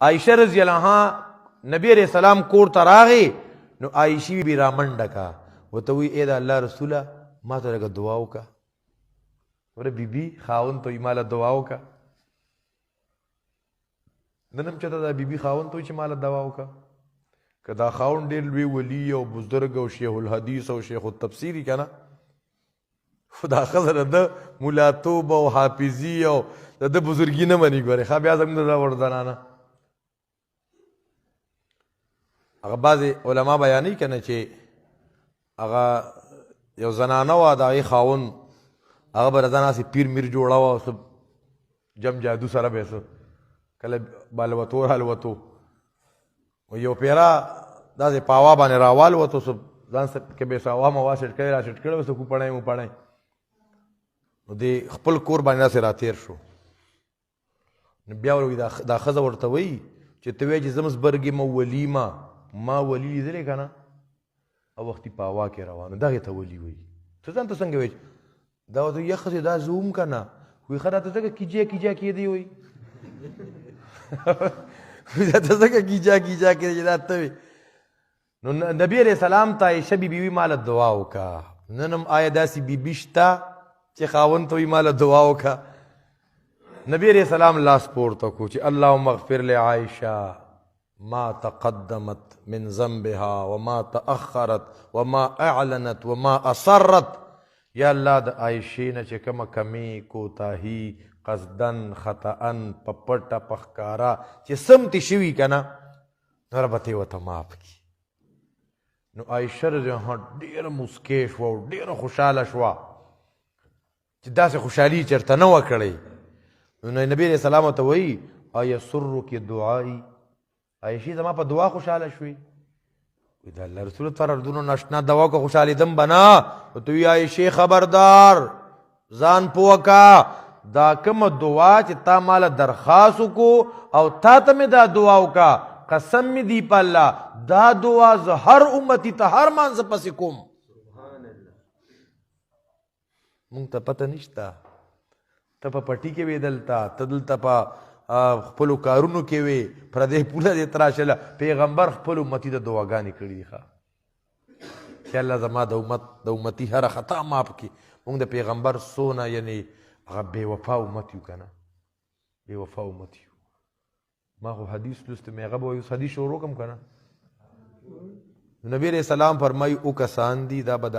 عائشہ رضی اللہ عنہ نبی علیہ السلام کور ته راغی نو عائشی بی را منډه کا ورته وی اے د الله رسوله ما ته لږه دعا وکړه. وره بیبي خاوند ته وایي ماله دعا وکړه. نن هم چېرته دا بیبي خاوند ته وایي چې ماله دعا وکړه. که دا خاوند ډېر لوی ولي او بزرګ او شیخ الحدیث او شیخ التفسیر وي که نه خو دا ښځه د ده ملاتوب او حافظي او د ده بزرګي نه مني. ګورې ښه بیا زموږ د دا وړ زنانه هغه بعضې علما بیانوي که نه چې هغه یو زنانه وه د هغې خاوند هغه به د ځان هسې پیر میر جوړه وه څه جم جادو سره به یې څه کله به الوتو رالوتو یو پیره داسې په هوا باندې راوالوتو څه ځان کې به یې څه هوا موا سیټ کړی را سیټ کړی څه کوپړی موپړی نو د خپل کور باندې داسې راتېر شو. نو بیا ور دا ښځه ورته وایي چې ته وایې چې زه زبرګې ما ولي ما ولي لیدلی که نه او وختي په هوا کې روان دغې ته ولي وایي. ته ځان ته څنګه وایي دا ورته یا ښځې دا زه هم که نه وایي ښه راته ځکه کیجا کېدی وایي ته ځکه کیجا کېدی چې دا ته وایي. نو نبي علیہ السلام ته عایشه بیبي وي ماله دعا وکړه. نن هم آیا داسې بیبي شته چې خاوند ته وایي ماله دعا وکړه؟ نبی علیہ السلام لاس پورته کړو چې اللهم اغفر لعایشه ما تقدمت من ذنبها وما تأخرت وما اعلنت وما اصرت. یا الله د عایشې نه چې کومه کمی کوتاهي قصدن خطأن په پټه په ښکاره چې سمتې شوي که نه نو ربه ته یې ورته معاف کړي. نو عایشه رضی الله عنها ډېره مسکۍ شوه او ډېره خوشحاله شوه چې داسې خوشحالي چېرته نه وه کړې. نو نبي علیه السلام ورته وایي ایسرک دعایي عایشې زما په دعا خوشحاله شوې؟ وایي د الله رسول ته ردونو ناشنا دوا که خوشحالېدم به نه. ورته وایي عایشې خبردار ځان پوه که دا کومه دعا چې تا ماله درخواست وکړو او تا ته مې دا دعا وکړه قسم مې دی په الله دا دعا زه هر امتي ته هر مانځه پسې کوم. مونږ ته پته نشته ته په پټي کې وې دلته ته دلته په خپلو کارونو کې وې پردی پوله دې تراشله. پیغمبر خپل امتي ته دعاګانې کړي دي ښه چې الله زما د امتي هره خطا معاف کړي. مونږ د پیغمبر څونه یعنې هغه بې وفا امت یو که نه بې وفا امت یو. ما خو حدیث لوستی مې هغه به اوس حدیث شروع کړم که نه. نبي علیه السلام فرمایي او کسان دي دا به د